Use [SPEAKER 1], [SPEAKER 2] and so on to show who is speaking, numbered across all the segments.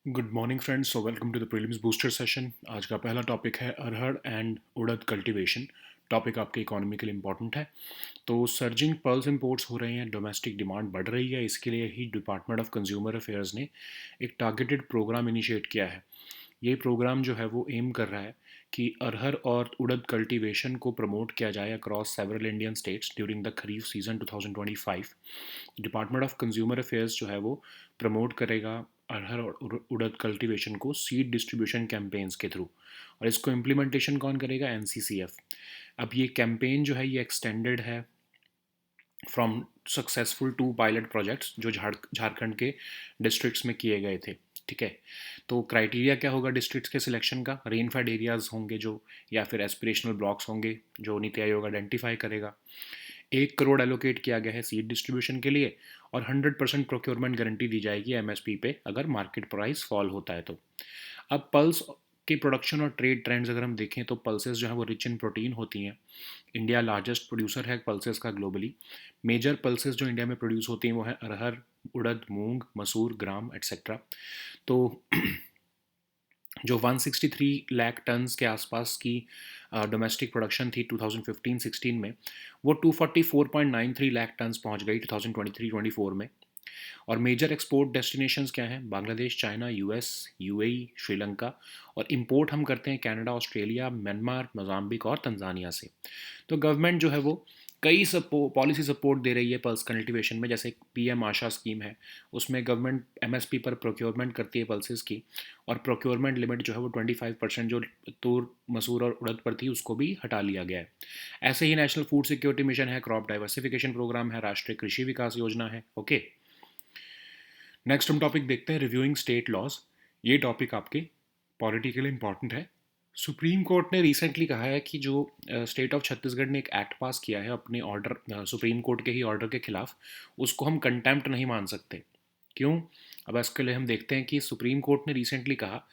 [SPEAKER 1] Good morning friends, so welcome to the prelims booster session. आज का पहला topic है arhar and urad cultivation. Topic आपके इकोनॉमी के लिए इंपॉर्टेंट है। तो सर्जिंग पर्ल्स इंपोर्ट्स हो रहे हैं, डोमेस्टिक डिमांड बढ़ रही है। इसके लिए ही डिपार्टमेंट ऑफ कंज्यूमर अफेयर्स ने एक टारगेटेड प्रोग्राम इनिशिएट किया है। ये प्रोग्राम जो है वो एम कर रहा है कि अरहर और उड़द कल्टीवेशन को प्रमोट किया जाए across several Indian states during the kharif season 2025। Department of consumer affairs जो है वो प्रमोट करेगा अरहर और उड़द कल्टीवेशन को सीड डिस्ट्रीब्यूशन कैंपेन्स के थ्रू। और इसको इम्प्लीमेंटेशन कौन करेगा? एनसीसीएफ। अब ये कैंपेन जो है ये एक्सटेंडेड है from successful two pilot projects जो झारखंड के डिस्ट्रिक्ट्स में किए गए थे। ठीक है, तो क्राइटेरिया क्या होगा डिस्ट्रिक्ट्स के सिलेक्शन का? रेनफेड एरियाज होंगे जो, या फिर एस्पिरेशनल ब्लॉक्स होंगे जो नीति आयोग आइडेंटिफाई करेगा। 1 करोड़ एलोकेट किया गया है सीड डिस्ट्रीब्यूशन के लिए, और 100% प्रोक्योरमेंट गारंटी दी जाएगी एमएसपी पे अगर मार्केट प्राइस फॉल होता है तो। अब पल्स के प्रोडक्शन और ट्रेड ट्रेंड्स अगर हम देखें तो पल्सेस जो है वो रिच इन प्रोटीन होती हैं। इंडिया लार्जेस्ट प्रोड्यूसर है पल्सेस का ग्लोबली। मेजर पल्सेस जो इंडिया में प्रोड्यूस होती हैं वो है अरहर, उड़द, मूंग, मसूर, ग्राम एट्सेट्रा। तो जो 163 लाख टन्स के आसपास की डोमेस्टिक प्रोडक्शन थी 2015-16 में, वो 244.93 लाख टन्स पहुंच गई 2023-24 में। और मेजर एक्सपोर्ट डेस्टिनेशंस क्या हैं? Bangladesh, China, US, UAE, Sri Lanka. और इंपोर्ट हम करते हैं कनाडा, ऑस्ट्रेलिया, म्यांमार, मोजाम्बिक और तंजानिया से। तो गवर्नमेंट जो है वो कई पॉलिसी सपोर्ट दे रही है पल्स कल्टीवेशन में। जैसे पीएम आशा स्कीम है, उसमें गवर्नमेंट एमएसपी पर प्रोक्योरमेंट करती है पल्सेस की, और प्रोक्योरमेंट लिमिट जो है वो 25% जो तूर, मसूर और उड़द पर थी उसको भी हटा लिया गया है। ऐसे ही नेशनल फूड सिक्योरिटी मिशन है, क्रॉप डाइवर्सिफिकेशन प्रोग्राम है, राष्ट्रीय कृषि विकास योजना है। ओके, नेक्स्ट हम टॉपिक देखते हैं रिव्यूइंग स्टेट लॉज। ये टॉपिक आपके पॉलिटी के लिए इंपॉर्टेंट है। सुप्रीम कोर्ट ने रिसेंटली कहा है कि जो स्टेट ऑफ छत्तीसगढ़ ने एक एक्ट पास किया है अपने ऑर्डर, सुप्रीम कोर्ट के ही ऑर्डर के खिलाफ, उसको हम कंटेम्प्ट नहीं मान सकते। क्यों? अब इसके लिए हम देखते हैं कि सुप्रीम कोर्ट ने रिसेंटली कहा,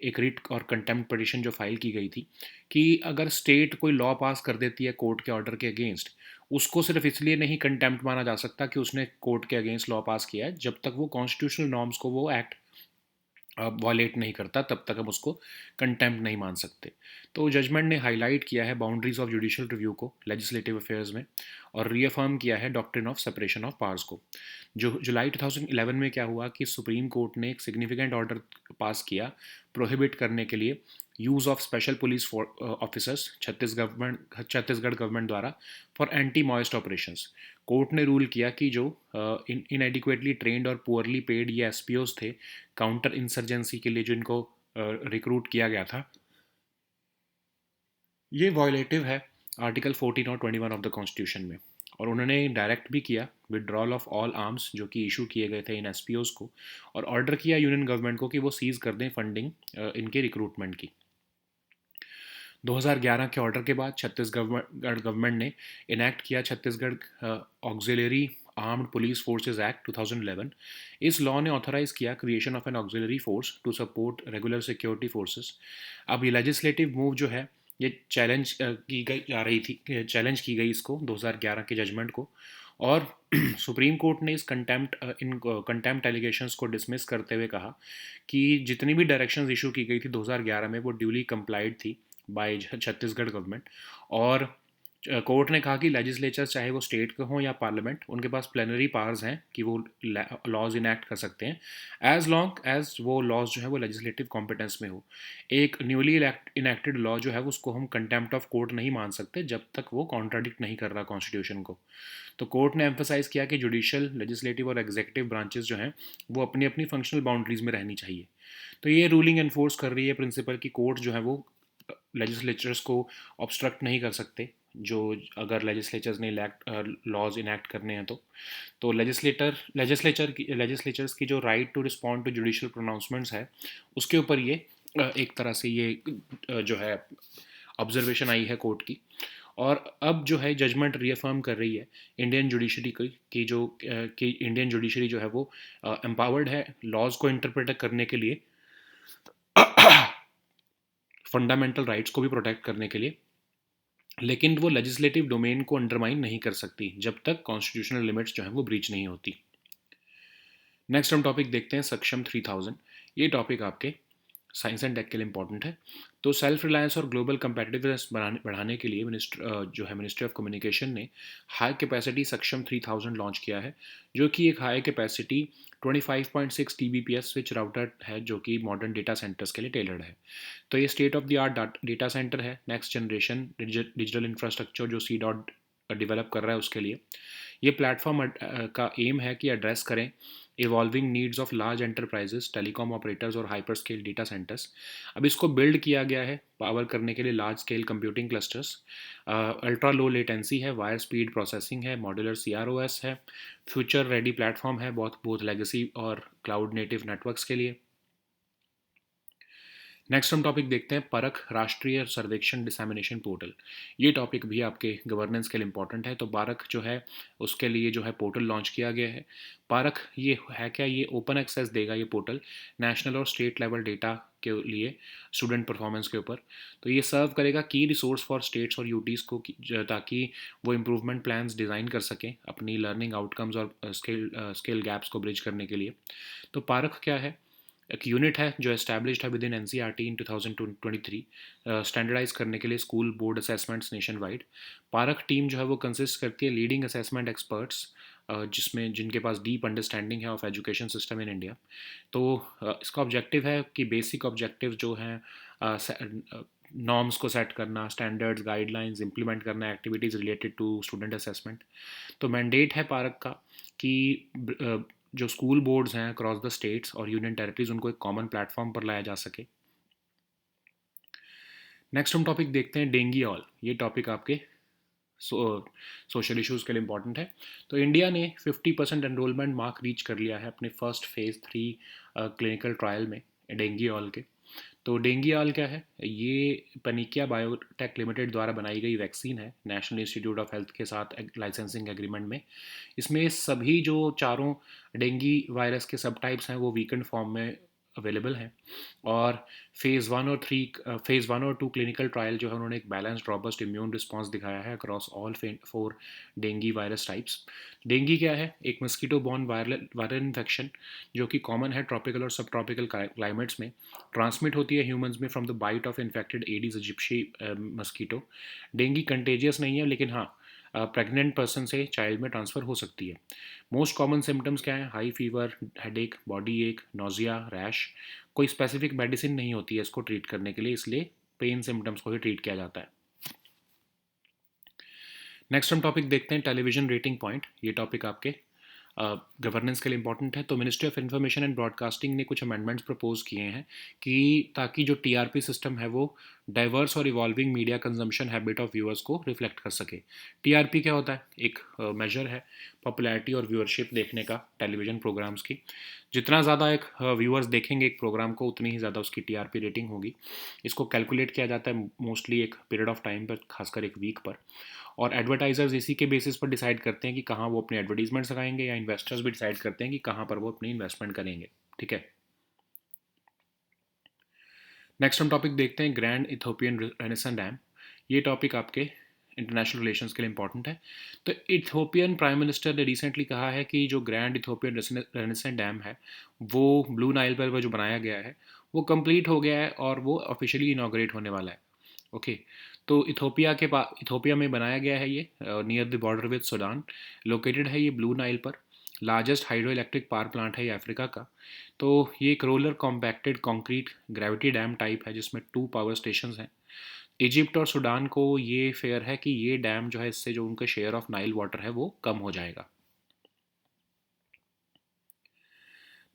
[SPEAKER 1] एक रिट और कंटेम्प्ट पिटिशन जो फाइल की गई थी, कि अगर स्टेट कोई लॉ पास कर देती है कोर्ट के ऑर्डर के अगेंस्ट, उसको सिर्फ इसलिए नहीं कंटेम्प्ट माना जा सकता कि उसने कोर्ट के अगेंस्ट लॉ पास किया है। जब तक वो कॉन्स्टिट्यूशनल नॉर्म्स को वो एक्ट वॉलेट नहीं करता तब तक हम उसको कंटेम्प्ट नहीं मान सकते। तो जजमेंट ने हाईलाइट किया है बाउंड्रीज ऑफ जुडिशियल रिव्यू को लेजिस्लेटिव अफेयर्स में, और रीअफर्म किया है doctrine of separation of powers को। जो जुलाई 2011 में क्या हुआ कि सुप्रीम कोर्ट ने एक सिग्निफिकेंट ऑर्डर पास किया प्रोहिबिट करने के लिए use of special police officers Chhattisgarh government द्वारा for anti Maoist operations. Court ने रूल किया कि जो इनएडिक्वेटली ट्रेंड और पुअरली पेड ये एसपीओज थे काउंटर इंसर्जेंसी के लिए, जो इनको रिक्रूट किया गया था, ये वॉयलेटिव है आर्टिकल 14 और 21 ऑफ द कॉन्स्टिट्यूशन में। और उन्होंने डायरेक्ट भी किया विड्रॉल ऑफ ऑल आर्म्स जो कि इशू किए गए थे इन एसपीओज को, और ऑर्डर किया यूनियन गवर्नमेंट को कि वो सीज कर दें फंडिंग इनके रिक्रूटमेंट की। 2011 के ऑर्डर के बाद छत्तीसगढ़ गवर्नमेंट ने इनैक्ट किया Chhattisgarh auxiliary armed police forces act 2011। इस लॉ ने ऑथराइज किया creation of an auxiliary force to support regular security forces. अब ये लेजिस्लेटिव मूव जो है ये चैलेंज की गई इसको 2011 के जजमेंट को। और सुप्रीम कोर्ट ने इन कंटेम्प्ट एलिगेशंस को डिसमिस करते हुए कहा कि जितनी भी डायरेक्शंस इशू की गई थी 2011 में वो ड्यूली कंप्लाइड थी बाय छत्तीसगढ़ गवर्नमेंट। और कोर्ट ने कहा कि लेजिस्लेचर चाहे वो स्टेट के हों या पार्लियामेंट, उनके पास प्लेनरी पावर्स हैं कि वो लॉज इनैक्ट कर सकते हैं, एज लॉन्ग एज वो लॉज जो है वो लेजिस्लेटिव कॉम्पिटेंस में हो। एक न्यूली इनैक्टेड लॉ जो है उसको हम कंटेम्प्ट ऑफ कोर्ट नहीं मान सकते जब तक वो कॉन्ट्राडिक्ट नहीं कर रहा कॉन्स्टिट्यूशन को। तो कोर्ट ने एम्फोसाइज किया कि जुडिशियल, लेजिस्लेटिव और एग्जीक्यूटिव ब्रांचेस जो हैं वो अपनी अपनी फंक्शनल बाउंड्रीज में रहनी चाहिए। तो ये रूलिंग एनफोर्स कर रही है प्रिंसिपल की कोर्ट जो है वो लेजिस्लेचर्स को ऑब्स्ट्रक्ट नहीं कर सकते, जो अगर लेजिस्लेचर्स ने लॉज इनैक्ट करने हैं तो लेजिस्लेचर्स की जो right to respond to judicial pronouncements है उसके ऊपर ये एक तरह से ये जो है ऑब्जर्वेशन आई है कोर्ट की। और अब जो है जजमेंट रीअफर्म कर रही है इंडियन जुडिशरी की इंडियन जुडिशरी जो है वो एम्पावर्ड है लॉज को इंटरप्रेट करने के लिए, फंडामेंटल राइट्स को भी प्रोटेक्ट करने के लिए, लेकिन वो लेजिस्लेटिव डोमेन को अंडरमाइन नहीं कर सकती जब तक कॉन्स्टिट्यूशनल लिमिट्स जो है वो ब्रीच नहीं होती। नेक्स्ट हम टॉपिक देखते हैं सक्षम 3000। ये टॉपिक आपके साइंस एंड टेक के लिए इंपॉर्टेंट है। तो सेल्फ रिलायंस और ग्लोबल कंपेटिटिवनेस बढ़ाने के लिए मिनिस्ट्री ऑफ कम्युनिकेशन ने हाई कैपेसिटी सक्षम 3000 लॉन्च किया है, जो कि एक high capacity 25.6 TBPS switch router है, जो कि मॉडर्न डेटा सेंटर्स के लिए टेलर्ड है। तो ये state of the art data centre है, नेक्स्ट जनरेशन डिजिटल इंफ्रास्ट्रक्चर जो सी डॉट डेवलप कर रहा है उसके लिए। ये प्लेटफॉर्म का एम है कि एड्रेस करें evolving needs of large enterprises, telecom operators और हाइपर स्केल डेटा सेंटर्स। अब इसको बिल्ड किया गया है पावर करने के लिए large scale computing clusters, ultra low latency है, वायर स्पीड प्रोसेसिंग है, मॉड्यूलर CROS है, फ्यूचर रेडी प्लेटफॉर्म है बहुत बहुत लेगेसी और क्लाउड नेटिव नेटवर्क्स के लिए। नेक्स्ट हम टॉपिक देखते हैं परख राष्ट्रीय सर्वेक्षण डिसैमिनेशन पोर्टल। ये टॉपिक भी आपके गवर्नेंस के लिए इंपॉर्टेंट है। तो पारख जो है उसके लिए जो है पोर्टल लॉन्च किया गया है। पारख ये है क्या, ये ओपन एक्सेस देगा ये पोर्टल नेशनल और स्टेट लेवल डेटा के लिए स्टूडेंट परफॉर्मेंस के ऊपर। तो ये सर्व करेगा की रिसोर्स फॉर स्टेट्स और यूटीज़ को ताकि वो इम्प्रूवमेंट प्लान्स डिज़ाइन कर सकें अपनी लर्निंग आउटकम्स और स्किल गैप्स को ब्रिज करने के लिए। तो पारख क्या है, एक यूनिट है जो एस्टैब्लिश्ड है with in NCERT in 2023 standardise करने के लिए school board assessments nation wide. PARAKH team जो है वो कंसिस्ट करती है लीडिंग असेसमेंट एक्सपर्ट्स जिसमें जिनके पास डीप अंडरस्टैंडिंग है of education system in India. तो इसका ऑब्जेक्टिव है कि बेसिक ऑब्जेक्टिव जो हैं नॉर्म्स को सेट करना, स्टैंडर्ड्स गाइडलाइंस इंप्लीमेंट करना, activities related to student assessment. तो मैंडेट है पारक का कि जो स्कूल बोर्ड्स हैं अक्रॉस द स्टेट्स और यूनियन टेरिटरीज उनको एक कॉमन प्लेटफॉर्म पर लाया जा सके। नेक्स्ट हम टॉपिक देखते हैं डेंगी ऑल। ये टॉपिक आपके सोशल इश्यूज़ के लिए इंपॉर्टेंट है। तो इंडिया ने 50% एनरोलमेंट मार्क रीच कर लिया है अपने फर्स्ट फेज़ 3 क्लिनिकल ट्रायल में डेंगी ऑल के। तो डेंगी ऑल क्या है, ये पनिकिया बायोटेक लिमिटेड द्वारा बनाई गई वैक्सीन है नेशनल इंस्टीट्यूट ऑफ हेल्थ के साथ लाइसेंसिंग एग्रीमेंट में। इसमें सभी जो चारों डेंगी वायरस के सब टाइप्स हैं वो वीकेंड फॉर्म में अवेलेबल हैं। और फेज़ वन और टू क्लिनिकल ट्रायल जो है उन्होंने एक बैलेंस्ड रॉबस्ट इम्यून रिस्पॉन्स दिखाया है across all 4 dinghy virus types. Dinghy क्या है, एक मस्कीटो बॉर्न वायरल इन्फेक्शन जो कि कॉमन है ट्रॉपिकल और सब ट्रॉपिकल क्लाइमेट्स में। ट्रांसमिट होती है ह्यूमंस में from the bite of infected Aedes aegypti mosquito. Dengue contagious नहीं है, लेकिन हाँ प्रेग्नेंट पर्सन से चाइल्ड में ट्रांसफ़र हो सकती है। मोस्ट कॉमन सिम्टम्स क्या हैं, high fever, headache, body ache, nausea, rash. कोई स्पेसिफिक मेडिसिन नहीं होती है इसको ट्रीट करने के लिए, इसलिए पेन सिम्टम्स को ही ट्रीट किया जाता है। नेक्स्ट हम टॉपिक देखते हैं टेलीविजन रेटिंग पॉइंट। ये टॉपिक आपके गवर्नेंस के लिए इंपॉर्टेंट है। तो ministry of information and broadcasting ने कुछ अमेंडमेंट्स प्रपोज किए हैं कि ताकि जो TRP सिस्टम है वो डाइवर्स और evolving media consumption habit of viewers को रिफ्लेक्ट कर सके। TRP क्या होता है, एक मेजर है पॉपुलैरिटी और व्यूअरशिप देखने का टेलीविज़न प्रोग्राम्स की। जितना ज़्यादा एक व्यूअर्स देखेंगे एक प्रोग्राम को उतनी ही ज़्यादा उसकी TRP रेटिंग होगी। इसको कैलकुलेट किया जाता है मोस्टली एक पीरियड ऑफ टाइम पर, खासकर एक वीक पर। और एडवर्टाइजर्स इसी के बेसिस पर डिसाइड करते हैं कि कहाँ वो अपने एडवर्टीजमेंट्स लगाएंगे, या इन्वेस्टर्स भी डिसाइड करते हैं कि कहाँ पर वो अपनी इन्वेस्टमेंट करेंगे। ठीक है। नेक्स्ट हम टॉपिक देखते हैं ग्रैंड इथोपियन रेनेसां डैम। ये टॉपिक आपके इंटरनेशनल रिलेशंस के लिए इंपॉर्टेंट है। तो इथोपियन प्राइम मिनिस्टर ने रिसेंटली कहा है कि जो ग्रैंड इथोपियन रेनेसां डैम है वो ब्लू नाइल पर जो बनाया गया है वो कंप्लीट हो गया है और वो ऑफिशियली इनाग्रेट होने वाला है। ओके। तो इथोपिया में बनाया गया है ये near the border with Sudan. Located है ये ब्लू नाइल पर। Largest hydro electric power plant है ये अफ्रीका का। तो ये एक roller compacted concrete gravity dam type है जिसमें 2 पावर स्टेशन हैं। इजिप्ट और सूडान को ये फेयर है कि ये डैम जो है इससे जो उनका शेयर ऑफ नाइल वाटर है वो कम हो जाएगा।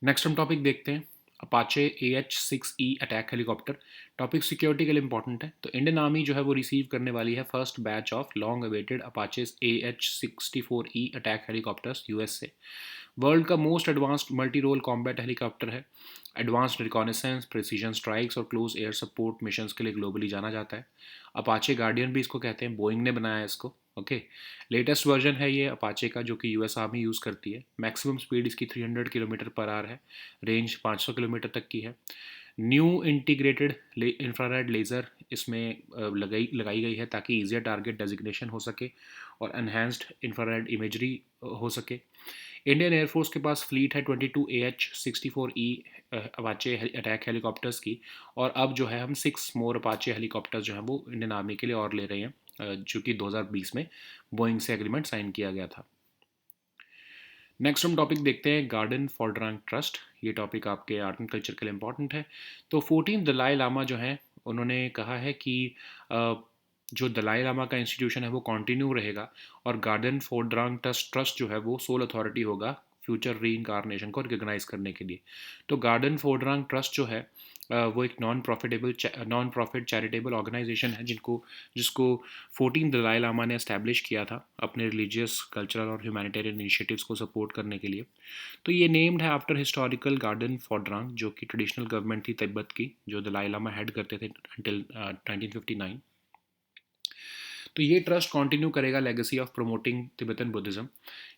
[SPEAKER 1] नेक्स्ट हम टॉपिक देखते हैं Apache AH-6E attack helicopter. Topic security के लिए इंपॉर्टेंट है। तो इंडियन आर्मी जो है वो रिसीव करने वाली है first batch of long awaited Apache AH-64E attack helicopters US से। वर्ल्ड का most advanced multi role combat helicopter है। एडवांस्ड रिकॉनेसेंस, प्रिसीजन स्ट्राइक्स और क्लोज एयर सपोर्ट मिशंस के लिए ग्लोबली जाना जाता है। अपाचे गार्डियन भी इसको कहते हैं, बोइंग ने बनाया है इसको। ओके। लेटेस्ट वर्जन है ये अपाचे का जो कि US आर्मी यूज़ करती है। मैक्सिमम स्पीड इसकी 300 किलोमीटर पर आवर है। रेंज 500 किलोमीटर तक की है। न्यू इंटीग्रेटेड इंफ्रारेड लेज़र इसमें लगाई गई है ताकि ईजियर टारगेट डेजिग्नेशन हो सके और एनहेंस्ड इंफ्रारेड इमेजरी हो सके। इंडियन एयरफोर्स के पास फ्लीट है 22 AH-64E अपाचे अटैक हेलीकॉप्टर्स की, और अब जो है हम 6 मोर अपाचे हेलीकॉप्टर्स जो है वो इंडियन आर्मी के लिए और ले रहे हैं, जो कि 2020 में बोइंग से एग्रीमेंट साइन किया गया था। नेक्स्ट हम टॉपिक देखते हैं गार्डन फॉरड्रांग ट्रस्ट। ये टॉपिक आपके आर्ट एंड कल्चर के लिए इंपॉर्टेंट है। तो 14 दलाई लामा जो हैं उन्होंने कहा है कि अ, जो दलाई लामा का इंस्टीट्यूशन है वो कंटिन्यू रहेगा, और गार्डन फॉरड्रांग ट्रस्ट जो है वो सोल अथॉरिटी होगा फ्यूचर री इनकारनेशन को रिकॉग्नाइज करने के लिए। तो गार्डन फोर्ड्रांग ट्रस्ट जो है वो एक नॉन प्रॉफिट चैरिटेबल ऑर्गेनाइजेशन है जिसको 14 दलाई लामा ने एस्टैब्लिश किया था अपने रिलीजियस, कल्चरल और ह्यूमैनिटेरियन इनिशिएटिव्स को सपोर्ट करने के लिए। तो ये नेम्ड है आफ्टर हिस्टोरिकल गार्डन फोर्ड्रांग, जो कि ट्रेडिशनल गवर्नमेंट थी तिब्बत की, जो दलाई लामा हेड करते थे अंटिल 1959। तो ये ट्रस्ट कंटिन्यू करेगा legacy of promoting Tibetan Buddhism.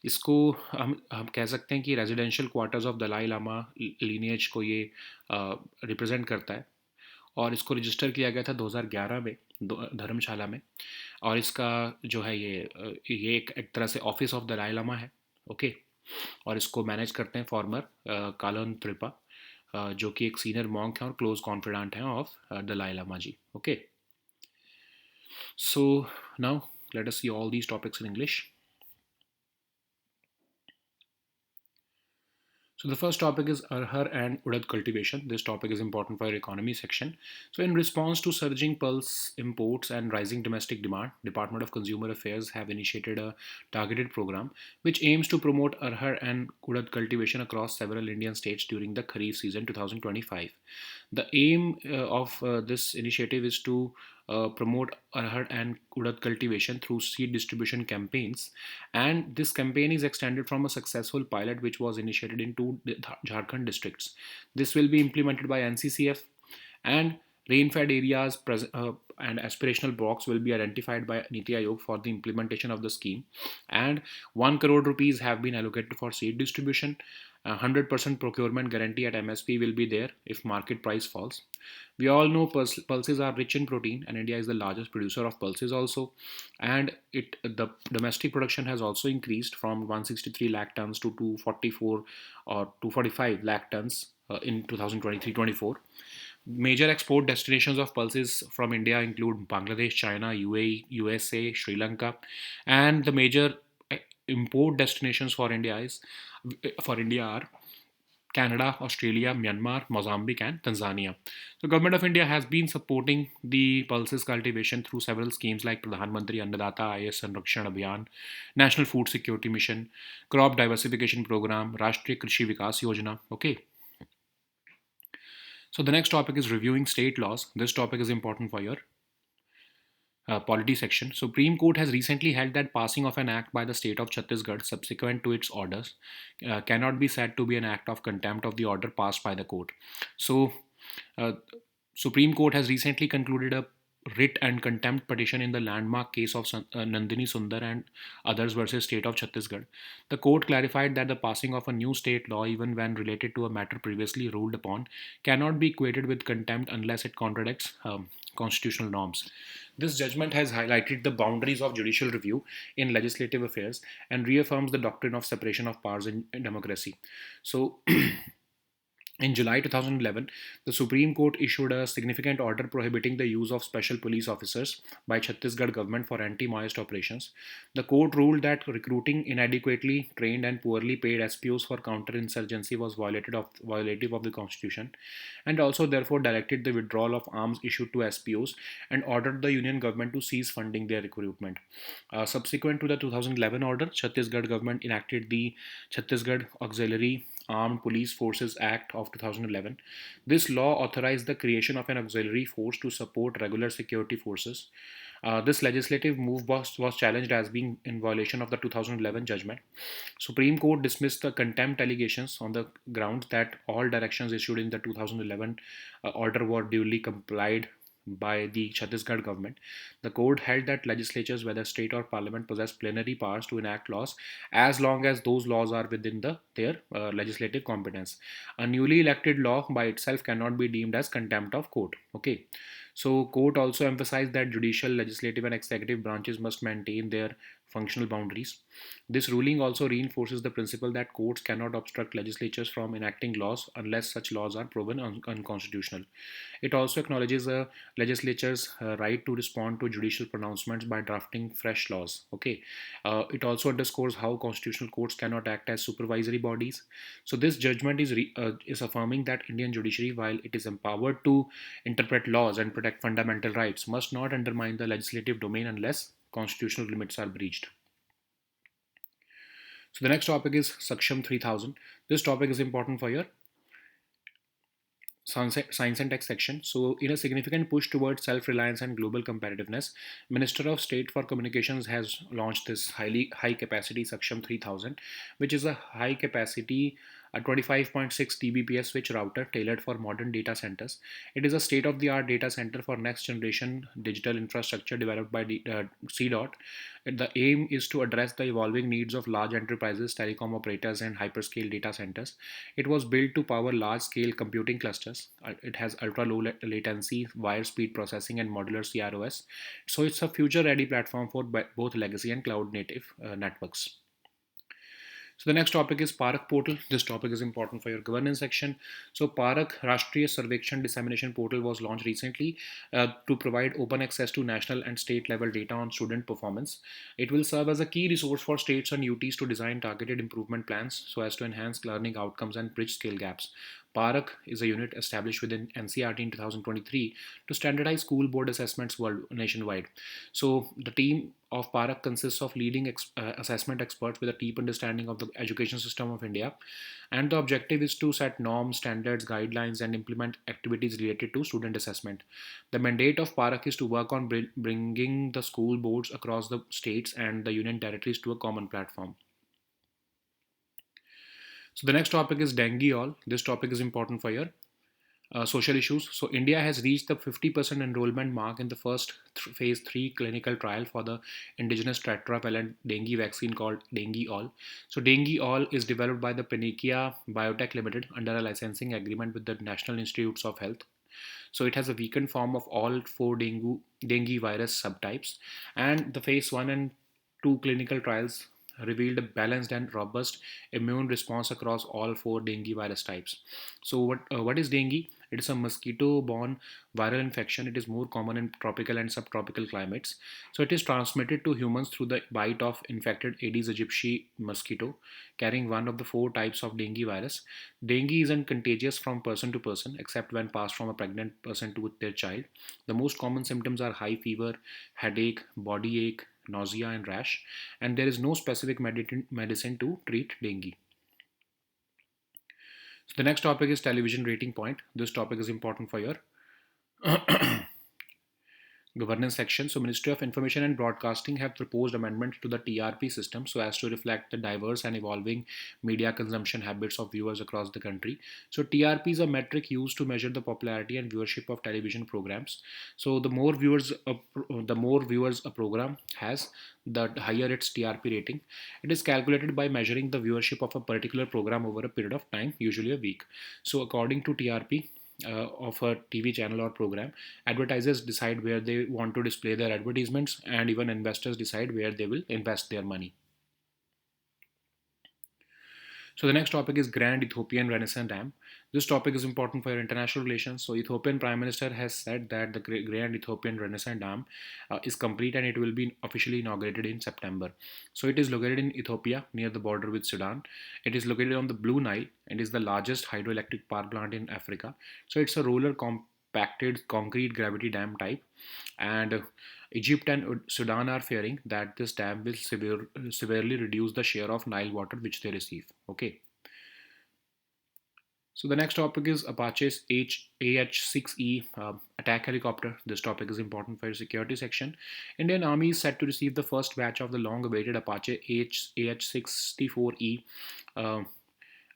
[SPEAKER 1] इसको हम कह सकते हैं कि residential quarters of Dalai Lama lineage को ये रिप्रेजेंट करता है, और इसको रजिस्टर किया गया था 2011 में धर्मशाला में। और इसका जो है ये एक तरह से ऑफिस ऑफ दलाई लामा है। ओके। और इसको मैनेज करते हैं फॉर्मर कालन त्रिपा, जो कि एक सीनियर मॉन्क हैं और क्लोज कॉन्फिडेंट हैं of Dalai Lama ji. Okay. So now let us see all these topics in English. So the first topic is arhar and urad cultivation. This topic is important for our economy section. So in response to surging pulse imports and rising domestic demand, Department of Consumer Affairs have initiated a targeted program which aims to promote arhar and urad cultivation across several Indian states during the Kharif season 2025. The aim of this initiative is to promote arhar and urad cultivation through seed distribution campaigns, and this campaign is extended from a successful pilot which was initiated in two Jharkhand districts. This will be implemented by NCCF, and rain-fed areas and aspirational blocks will be identified by Niti Aayog for the implementation of the scheme, and 1 crore rupees have been allocated for seed distribution. 100% procurement guarantee at MSP will be there if market price falls. We all know pulses are rich in protein, and India is the largest producer of pulses also. And the domestic production has also increased from 163 lakh tons to 244 or 245 lakh tons in 2023-24. Major export destinations of pulses from India include Bangladesh, China, UAE, USA, Sri Lanka, and the major import destinations for India are Canada, Australia, Myanmar, Mozambique, and Tanzania. The government of India has been supporting the pulses cultivation through several schemes like Pradhan Mantri Annadata IS Sanrakshan Abhiyan, National Food Security Mission, Crop Diversification Program, Rashtriya Krishi Vikas Yojana. Okay. So the next topic is reviewing state laws. This topic is important for your polity section. Supreme Court has recently held that passing of an act by the state of Chhattisgarh subsequent to its orders cannot be said to be an act of contempt of the order passed by the court. So, uh, Supreme Court has recently concluded a writ and contempt petition in the landmark case of Nandini Sundar and others versus state of Chhattisgarh. The court clarified that the passing of a new state law, even when related to a matter previously ruled upon, cannot be equated with contempt unless it contradicts constitutional norms. This judgment has highlighted the boundaries of judicial review in legislative affairs and reaffirms the doctrine of separation of powers in democracy. So, in July 2011, the Supreme Court issued a significant order prohibiting the use of special police officers by Chhattisgarh government for anti-Maoist operations. The court ruled that recruiting inadequately trained and poorly paid SPOs for counterinsurgency was violative of the constitution, and also therefore directed the withdrawal of arms issued to SPOs and ordered the union government to cease funding their recruitment. Subsequent to the 2011 order, Chhattisgarh government enacted the Chhattisgarh Auxiliary Armed Police Forces Act of 2011. This law authorized the creation of an auxiliary force to support regular security forces. This legislative move was challenged as being in violation of the 2011 judgment. Supreme Court dismissed the contempt allegations on the grounds that all directions issued in the 2011 order were duly complied by the Chhattisgarh government. The court held that legislatures, whether state or parliament, possess plenary powers to enact laws as long as those laws are within their legislative competence. A newly elected law by itself cannot be deemed as contempt of court. Okay. So, court also emphasized that judicial, legislative, and executive branches must maintain their functional boundaries. This ruling also reinforces the principle that courts cannot obstruct legislatures from enacting laws unless such laws are proven unconstitutional. It also acknowledges a legislature's right to respond to judicial pronouncements by drafting fresh laws. Okay, it also underscores how constitutional courts cannot act as supervisory bodies. So this judgment is affirming that Indian judiciary, while it is empowered to interpret laws and protect fundamental rights, must not undermine the legislative domain unless constitutional limits are breached. So the next topic is Saksham 3000. This topic is important for your science and tech section. So, in a significant push towards self-reliance and global competitiveness, Minister of State for Communications has launched this highly high capacity Saksham 3000, which is a high capacity a 25.6 Tbps switch router tailored for modern data centers. It is a state-of-the-art data center for next-generation digital infrastructure developed by CDOT. The aim is to address the evolving needs of large enterprises, telecom operators, and hyperscale data centers. It was built to power large-scale computing clusters. It has ultra-low latency, wire speed processing, and modular CROS. So it's a future-ready platform for both legacy and cloud-native networks. So the next topic is Parak portal. This topic is important for your governance section. So Parak Rashtriya Sarvekshan Dissemination Portal was launched recently to provide open access to national and state level data on student performance. It will serve as a key resource for states and UTs to design targeted improvement plans so as to enhance learning outcomes and bridge skill gaps. Parak is a unit established within NCRT in 2023 to standardize school board assessments nationwide. So the team of Parak consists of leading assessment experts with a deep understanding of the education system of India, and the objective is to set norms, standards, guidelines, and implement activities related to student assessment. The mandate of Parak is to work on bringing the school boards across the states and the union territories to a common platform. So the next topic is dengue all. This topic is important for your social issues. So India has reached the 50% enrollment mark in the first phase 3 clinical trial for the indigenous tetravalent dengue vaccine called dengue all. So dengue all is developed by the Panikia Biotech Limited under a licensing agreement with the National Institutes of Health. So it has a weakened form of all four dengue virus subtypes, and the phase 1 and 2 clinical trials revealed a balanced and robust immune response across all four dengue virus types. So what is dengue? It is a mosquito-borne viral infection. It is more common in tropical and subtropical climates. So it is transmitted to humans through the bite of infected Aedes aegypti mosquito, carrying one of the four types of dengue virus. Dengue isn't contagious from person to person, except when passed from a pregnant person to their child. The most common symptoms are high fever, headache, body ache, nausea, and rash, and there is no specific medicine to treat dengue. So the next topic is television rating point. This topic is important for your governance section. So Ministry of Information and Broadcasting have proposed amendments to the TRP system so as to reflect the diverse and evolving media consumption habits of viewers across the country. So TRP is a metric used to measure the popularity and viewership of television programs. So the more viewers a program has, the higher its TRP rating. It is calculated by measuring the viewership of a particular program over a period of time, usually a week. So according to TRP, of a TV channel or program, advertisers decide where they want to display their advertisements, and even investors decide where they will invest their money. So the next topic is Grand Ethiopian Renaissance Dam. This topic is important for your international relations. So Ethiopian Prime Minister has said that the Grand Ethiopian Renaissance Dam is complete and it will be officially inaugurated in September. So it is located in Ethiopia near the border with Sudan. It is located on the Blue Nile and is the largest hydroelectric power plant in Africa. So it's a roller compacted concrete gravity dam type, and Egypt and Sudan are fearing that this dam will severely reduce the share of Nile water which they receive. Okay. So the next topic is Apache's AH-6E attack helicopter. This topic is important for your security section. Indian Army is set to receive the first batch of the long-awaited Apache AH-64E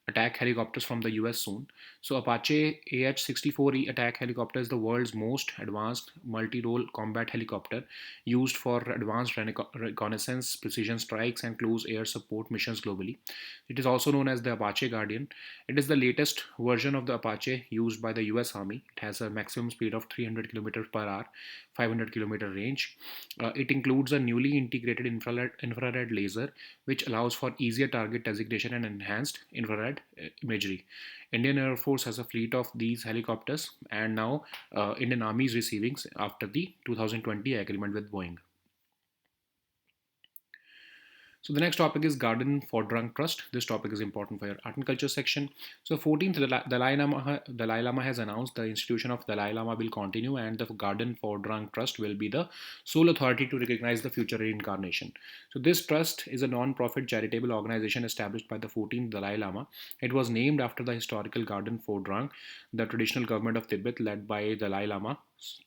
[SPEAKER 1] attack helicopters from the US soon. So Apache AH-64E attack helicopter is the world's most advanced multi-role combat helicopter used for advanced reconnaissance, precision strikes, and close air support missions globally. It is also known as the Apache Guardian. It is the latest version of the Apache used by the US Army. It has a maximum speed of 300 kilometers per hour, 500-kilometer range. It includes a newly integrated infrared laser, which allows for easier target designation and enhanced infrared imagery. Indian Air Force has a fleet of these helicopters, and now Indian Army is receiving after the 2020 agreement with Boeing. So the next topic is Garden Fordrang Trust. This topic is important for your art and culture section. So 14th Dalai Lama has announced the institution of Dalai Lama will continue, and the Garden Fordrang Trust will be the sole authority to recognize the future reincarnation. So this trust is a non-profit charitable organization established by the 14th Dalai Lama. It was named after the historical Garden Fordrang, the traditional government of Tibet led by Dalai Lama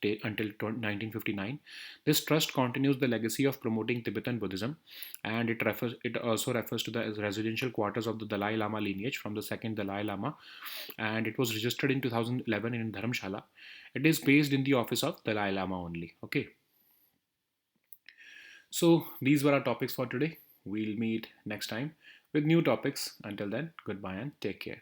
[SPEAKER 1] until 1959. This trust continues the legacy of promoting Tibetan Buddhism, and it also refers to the residential quarters of the Dalai Lama lineage from the second Dalai Lama, and it was registered in 2011 in Dharamshala. It is based in the office of Dalai Lama only. Okay, so these were our topics for today. We'll meet next time with new topics. Until then, goodbye and take care.